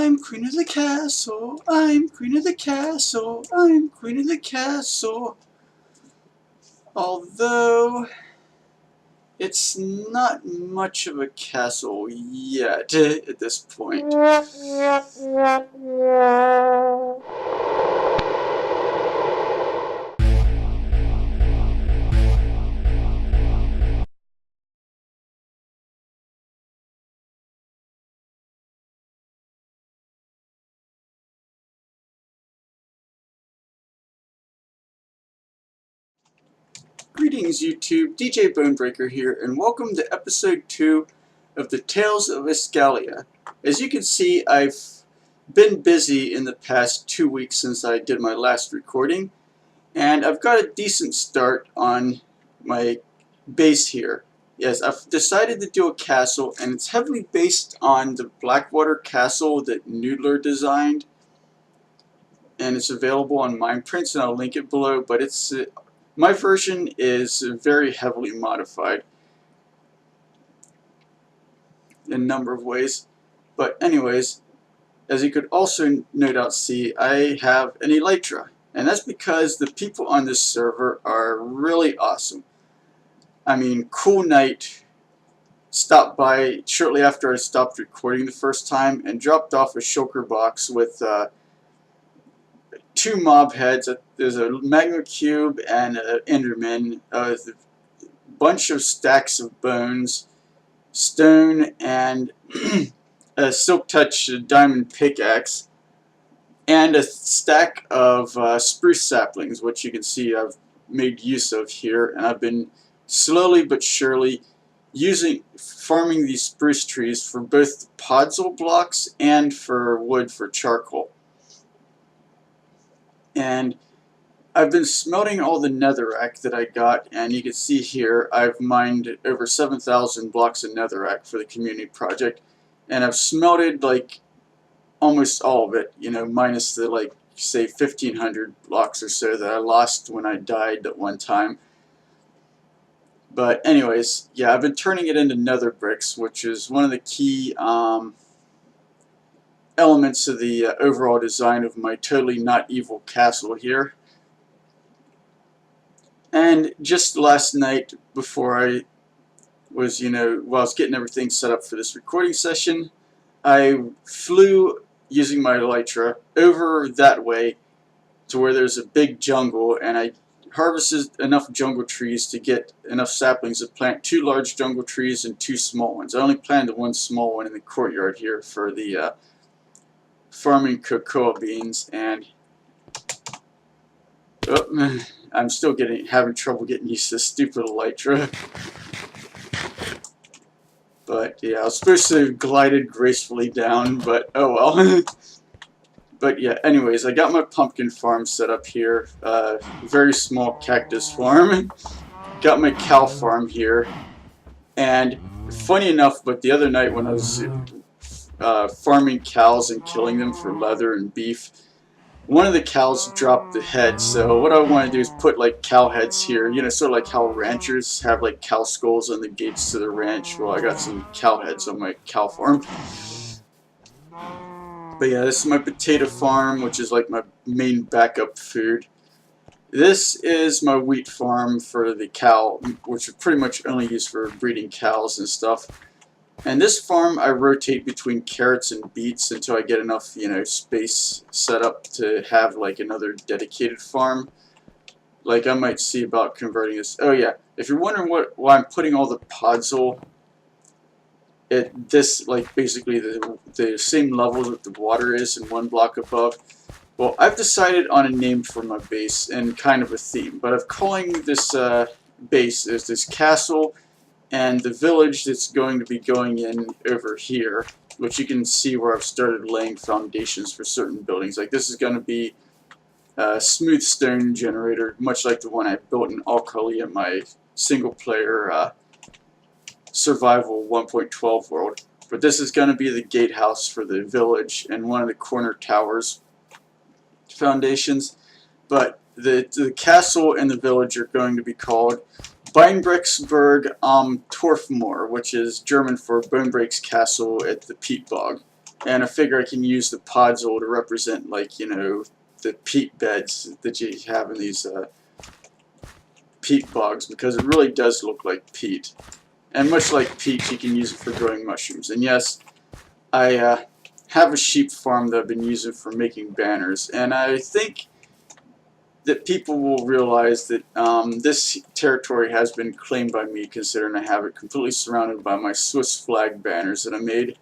I'm queen of the castle, I'm queen of the castle, I'm queen of the castle. Although, it's not much of a castle yet at this point. Greetings YouTube, DJ Bonebreaker here, and welcome to episode 2 of the Tales of Iskallia. As you can see, I've been busy in the past 2 weeks since I did my last recording, and I've got a decent start on my base here. Yes, I've decided to do a castle, and it's heavily based on the Blackwater Castle that Noodlor designed, and it's available on Mineprints, and I'll link it below, but it's my version is very heavily modified in a number of ways. But anyways, as you could also no doubt see, I have an elytra. And that's because the people on this server are really awesome. I mean, Cool Knight stopped by shortly after I stopped recording the first time and dropped off a shulker box with 2 mob heads. There's a magma cube and an enderman, a bunch of stacks of bones, stone, and a silk touch diamond pickaxe, and a stack of spruce saplings, which you can see I've made use of here, and I've been slowly but surely farming these spruce trees for both podzol blocks and for wood for charcoal. And I've been smelting all the netherrack that I got, and you can see here I've mined over 7,000 blocks of netherrack for the community project, and I've smelted like almost all of it, you know, minus the like say 1,500 blocks or so that I lost when I died at one time. But anyways, yeah, I've been turning it into nether bricks, which is one of the key elements of the overall design of my totally not evil castle here. And just last night, before I was, while I was getting everything set up for this recording session, I flew using my elytra over that way to where there's a big jungle, and I harvested enough jungle trees to get enough saplings to plant 2 large jungle trees and 2 small ones. I only planted 1 small one in the courtyard here for the farming cocoa beans, and I'm still having trouble getting used to this stupid elytra. But yeah, I was supposed to have glided gracefully down, but oh well. But yeah, anyways, I got my pumpkin farm set up here. Very small cactus farm. Got my cow farm here. And funny enough, but the other night when I was farming cows and killing them for leather and beef, one of the cows dropped the head. So what I want to do is put like cow heads here, sort of like how ranchers have like cow skulls on the gates to the ranch. Well, I got some cow heads on my cow farm. But yeah, this is my potato farm, which is like my main backup food. This is my wheat farm for the cow, which is pretty much only used for breeding cows and stuff. And this farm I rotate between carrots and beets until I get enough, space set up to have like another dedicated farm. Like I might see about converting this. Oh yeah, if you're wondering why I'm putting all the podzol at this, like basically the same level that the water is and 1 block above. Well, I've decided on a name for my base and kind of a theme, but I'm calling this base as this castle, and the village that's going to be going in over here, which you can see where I've started laying foundations for certain buildings. Like this is going to be a smooth stone generator, much like the one I built in Iskallia, my single player survival 1.12 world. But this is going to be the gatehouse for the village and one of the corner towers foundations. But the castle and the village are going to be called Beinbrecksburg am Torfmoor, which is German for Bonebreak's Castle at the Peat Bog. And I figure I can use the podzol to represent, like, you know, the peat beds that you have in these peat bogs, because it really does look like peat. And much like peat, you can use it for growing mushrooms. And yes, I have a sheep farm that I've been using for making banners, and I think that people will realize that this territory has been claimed by me, considering I have it completely surrounded by my Swiss flag banners that I made.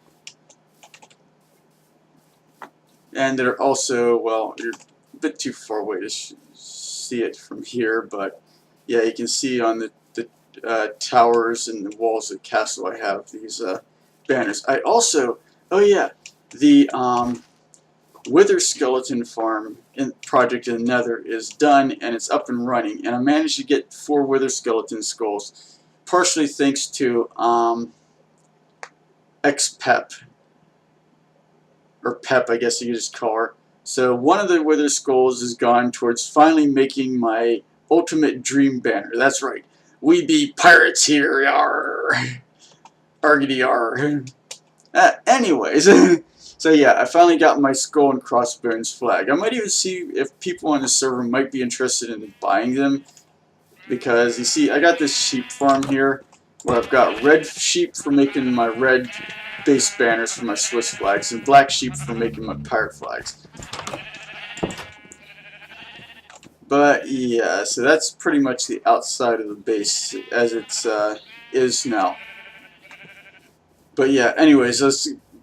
And they're also, well, you're a bit too far away to see it from here, but yeah, you can see on the towers and the walls of the castle I have these banners. I also, oh yeah, the Wither Skeleton Farm project in the Nether is done and it's up and running, and I managed to get 4 Wither Skeleton skulls, partially thanks to X-Pep, or Pep I guess you could just call her. So one of the Wither skulls is gone towards finally making my ultimate dream banner. That's right, we be pirates here, yar, argity yar. Anyways. So yeah, I finally got my skull and crossbones flag. I might even see if people on the server might be interested in buying them, because you see, I got this sheep farm here where I've got red sheep for making my red base banners for my Swiss flags, and black sheep for making my pirate flags. But yeah, so that's pretty much the outside of the base as it's is now. But yeah, anyways,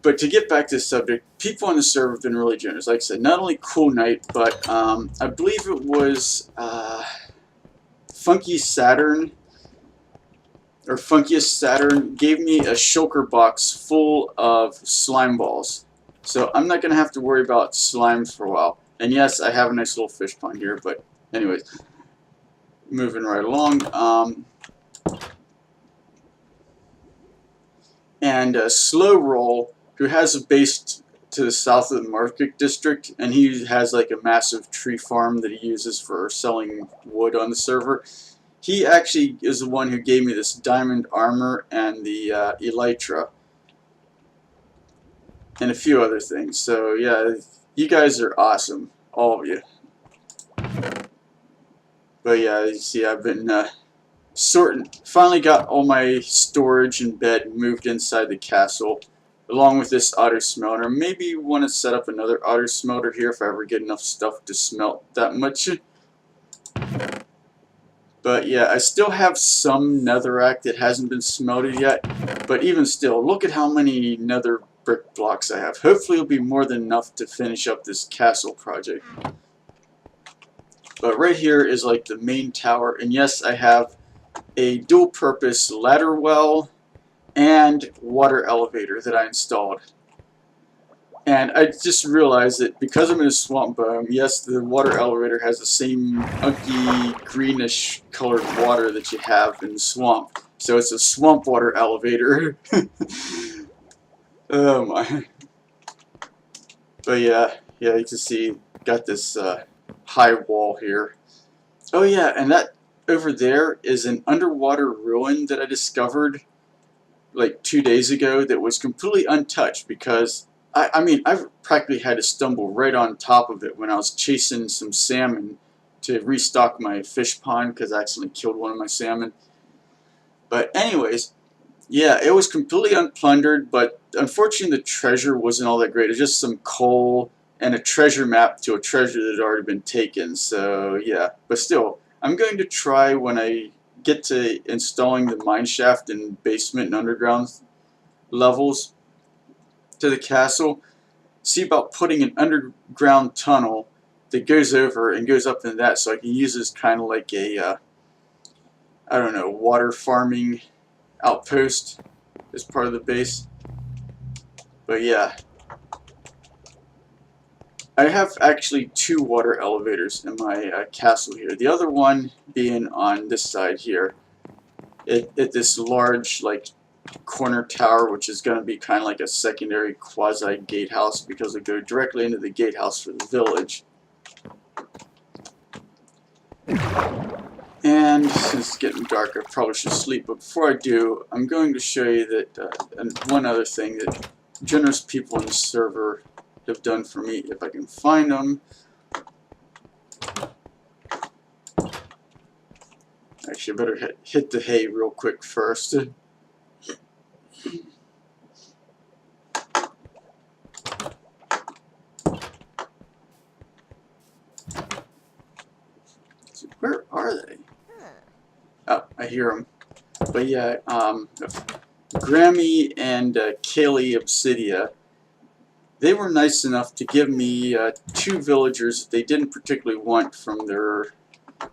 but to get back to the subject, people on the server have been really generous. Like I said, not only Cool Knight, but I believe it was Funky Saturn, or Funkiest Saturn, gave me a shulker box full of slime balls. So I'm not going to have to worry about slimes for a while. And yes, I have a nice little fish pond here, but anyways, moving right along. And Slow Roll, who has a base to the south of the market district, and he has like a massive tree farm that he uses for selling wood on the server. He actually is the one who gave me this diamond armor and the elytra and a few other things. So yeah, you guys are awesome, all of you. But yeah, you see, I've been finally got all my storage and bed moved inside the castle, along with this otter smelter. Maybe want to set up another otter smelter here if I ever get enough stuff to smelt that much. But yeah, I still have some netherrack that hasn't been smelted yet, but even still, look at how many nether brick blocks I have. Hopefully it'll be more than enough to finish up this castle project. But right here is like the main tower, and yes, I have a dual purpose ladder well and water elevator that I installed. And I just realized that because I'm in a swamp biome, yes, the water elevator has the same ugly greenish colored water that you have in the swamp. So it's a swamp water elevator. Oh my. But yeah, you can see, got this high wall here. Oh yeah, and that over there is an underwater ruin that I discovered like 2 days ago that was completely untouched, because I mean, I practically had to stumble right on top of it when I was chasing some salmon to restock my fish pond, because I accidentally killed one of my salmon. But anyways, yeah, it was completely unplundered, but unfortunately the treasure wasn't all that great. It was just some coal and a treasure map to a treasure that had already been taken. So yeah, but still, I'm going to try when I get to installing the mineshaft in basement and underground levels to the castle, see about putting an underground tunnel that goes over and goes up into that, so I can use this kind of like a I don't know, water farming outpost as part of the base. But yeah, I have actually 2 water elevators in my castle here. The other one being on this side here, at this large like corner tower, which is going to be kind of like a secondary quasi gatehouse, because it goes directly into the gatehouse for the village. And since it's getting dark, I probably should sleep. But before I do, I'm going to show you that and one other thing that generous people in the server have done for me, if I can find them. Actually, I better hit the hay real quick first. So where are they? Oh, I hear them. But yeah, Grammy and Kaylee Obsidia, they were nice enough to give me 2 villagers that they didn't particularly want from their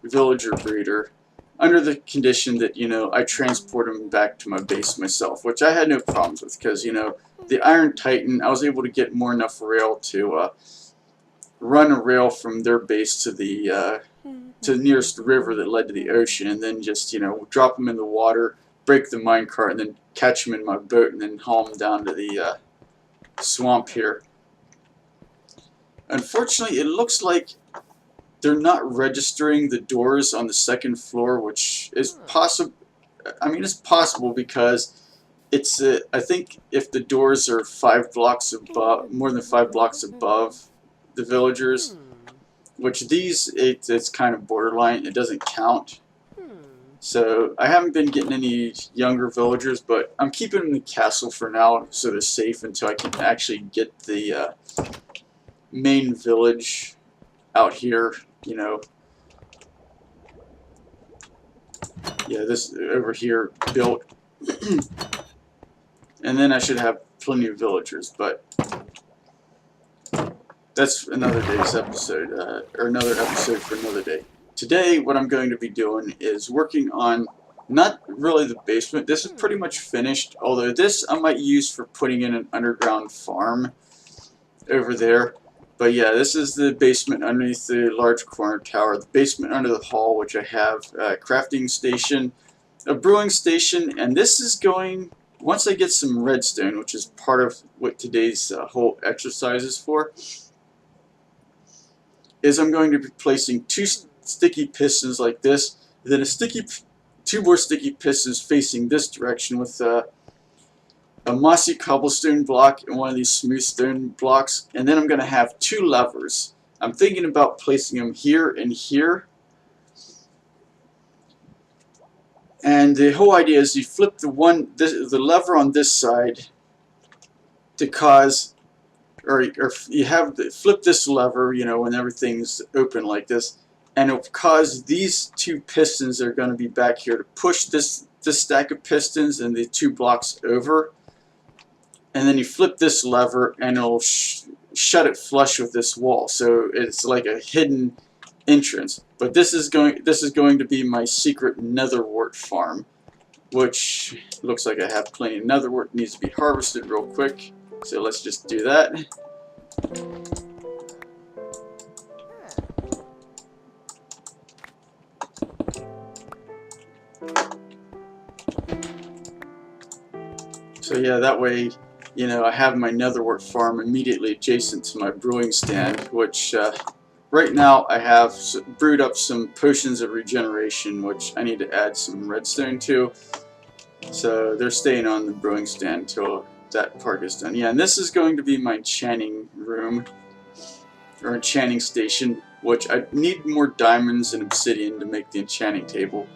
villager breeder, under the condition that, you know, I transport them back to my base myself, which I had no problems with, because, you know, the Iron Titan, I was able to get more enough rail to run a rail from their base to the nearest river that led to the ocean, and then just, you know, drop them in the water, break the minecart, and then catch them in my boat, and then haul them down to the swamp here. Unfortunately, it looks like they're not registering the doors on the 2nd floor, which is possible. I mean, it's possible because it's I think if the doors are 5 blocks above, more than 5 blocks above the villagers, which these, it's kind of borderline, it doesn't count. So I haven't been getting any younger villagers, but I'm keeping them in the castle for now so they're safe until I can actually get the main village out here, you know. Yeah, this over here built. And then I should have plenty of villagers, but that's another day's episode, or another episode for another day. Today, what I'm going to be doing is working on, not really the basement, this is pretty much finished, although this I might use for putting in an underground farm over there. But yeah, this is the basement underneath the large corner tower, the basement under the hall, which I have a crafting station, a brewing station, and this is going, once I get some redstone, which is part of what today's whole exercise is for, is I'm going to be placing 2 sticky pistons like this, then 2 more sticky pistons facing this direction with a mossy cobblestone block and one of these smooth stone blocks, and then I'm going to have 2 levers. I'm thinking about placing them here and here, and the whole idea is you flip the lever on this side to cause, or you have flip this lever, you know, when everything's open like this, and it'll cause these 2 pistons that are going to be back here to push this stack of pistons and the 2 blocks over, and then you flip this lever and it'll shut it flush with this wall, so it's like a hidden entrance. But this is going to be my secret netherwort farm, which looks like I have plenty of netherwort. Needs to be harvested real quick, so let's just do that. So yeah, that way, you know, I have my netherwort farm immediately adjacent to my brewing stand, which right now I have brewed up some potions of regeneration, which I need to add some redstone to. So they're staying on the brewing stand until that part is done. Yeah, and this is going to be my enchanting room, or enchanting station, which I need more diamonds and obsidian to make the enchanting table.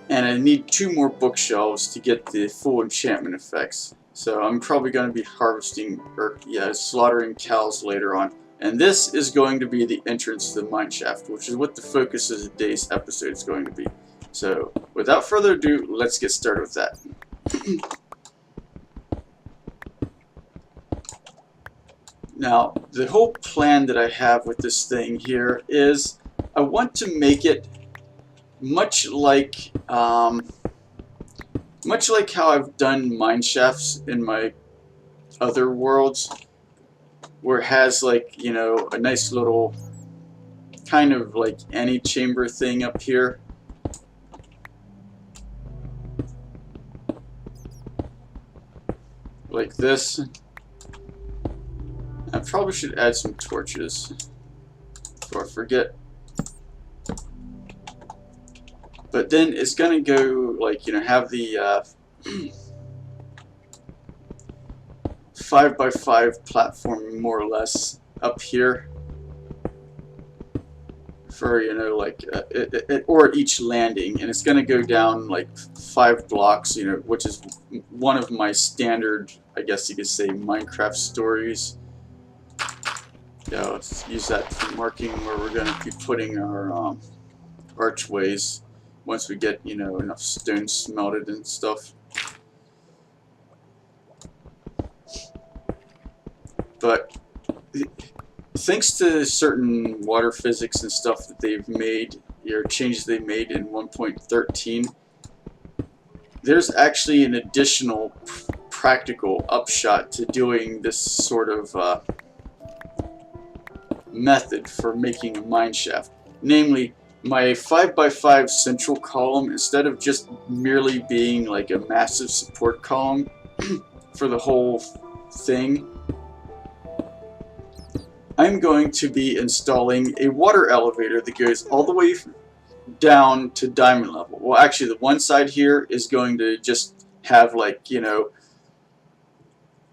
And I need 2 more bookshelves to get the full enchantment effects. So I'm probably going to be harvesting, or yeah, slaughtering cows later on. And this is going to be the entrance to the mineshaft, which is what the focus of today's episode is going to be. So without further ado, let's get started with that. Now, the whole plan that I have with this thing here is I want to make it much like how I've done mineshafts in my other worlds, where it has, like, you know, a nice little kind of like antechamber thing up here. Like this. I probably should add some torches before I forget. But then it's gonna go, like, you know, have the 5x5 platform more or less up here for, you know, like or at each landing, and it's going to go down like 5 blocks, you know, which is one of my standard, I guess you could say, Minecraft stories. Yeah, let's use that for marking where we're going to be putting our archways once we get, you know, enough stone smelted and stuff. But thanks to certain water physics and stuff that they've made, or changes they made in 1.13, there's actually an additional practical upshot to doing this sort of method for making a mineshaft. Namely, my 5x5 central column, instead of just merely being like a massive support column for the whole thing, I'm going to be installing a water elevator that goes all the way down to diamond level. Well, actually, the one side here is going to just have, like, you know,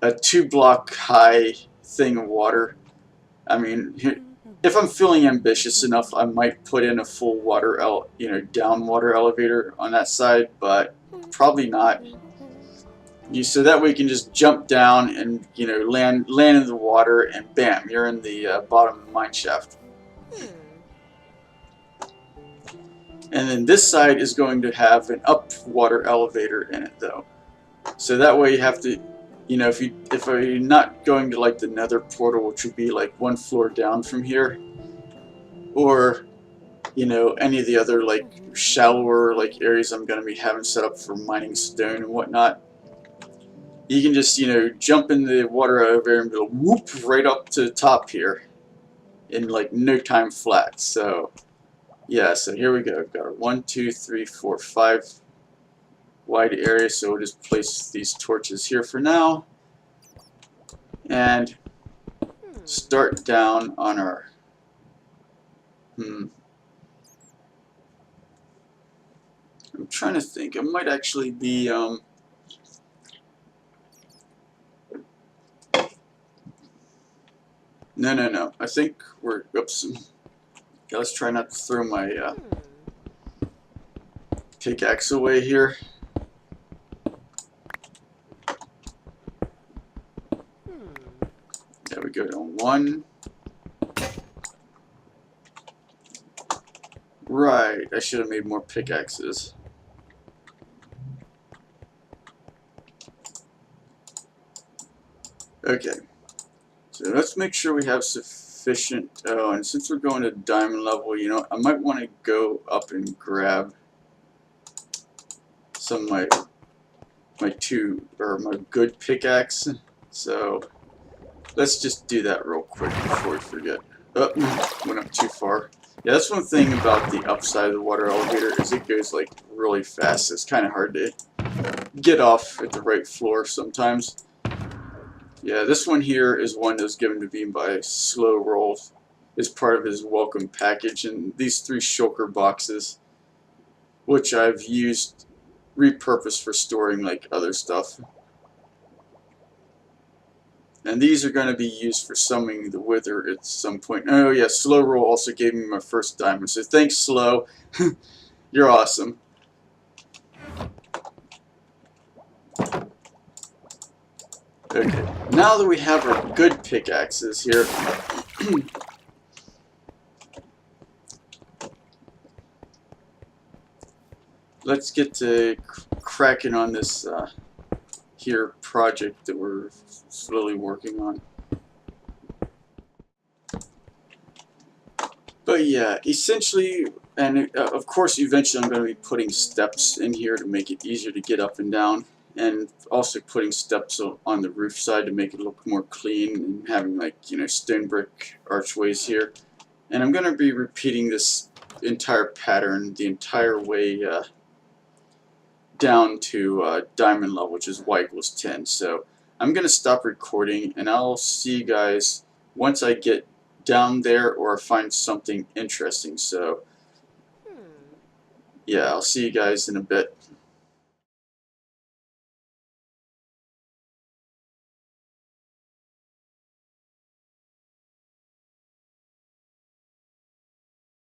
a 2-block high thing of water. I mean, if I'm feeling ambitious enough, I might put in a full water, down water elevator on that side, but probably not. So that way you can just jump down and, you know, land in the water, and bam, you're in the bottom of the mine shaft. And then this side is going to have an up water elevator in it, though. So that way you have to, you know, if you're not going to like the nether portal, which would be like 1 floor down from here, or, you know, any of the other like shallower like areas I'm going to be having set up for mining stone and whatnot, you can just, you know, jump in the water elevator and go whoop right up to the top here in like no time flat. So yeah, so here we go. We've got our 1, 2, 3, 4, 5 wide area. So we'll just place these torches here for now and start down on our I'm trying to think. It might actually be No. I think we're, oops. Yeah, let's try not to throw my pickaxe away here. There we go, on 1. Right, I should have made more pickaxes. Okay. So let's make sure we have sufficient, and since we're going to diamond level, you know, I might want to go up and grab some of my good pickaxe. So let's just do that real quick before we forget. Oh, went up too far. Yeah, that's one thing about the upside of the water elevator, is it goes like really fast. It's kind of hard to get off at the right floor sometimes. Yeah, this one here is one that was given to me by Slow Rolls as part of his welcome package, and these 3 shulker boxes, which I've repurposed for storing like other stuff. And these are going to be used for summoning the Wither at some point. Oh yeah, Slow Roll also gave me my first diamond, so thanks, Slow. You're awesome. Okay, now that we have our good pickaxes here, let's get to cracking on this here project that we're slowly working on. But yeah, essentially, and of course eventually I'm going to be putting steps in here to make it easier to get up and down, and also putting steps on the roof side to make it look more clean, and having, like, you know, stone brick archways here. And I'm going to be repeating this entire pattern the entire way down to diamond level, which is y equals 10. So I'm going to stop recording, and I'll see you guys once I get down there or find something interesting. So yeah, I'll see you guys in a bit.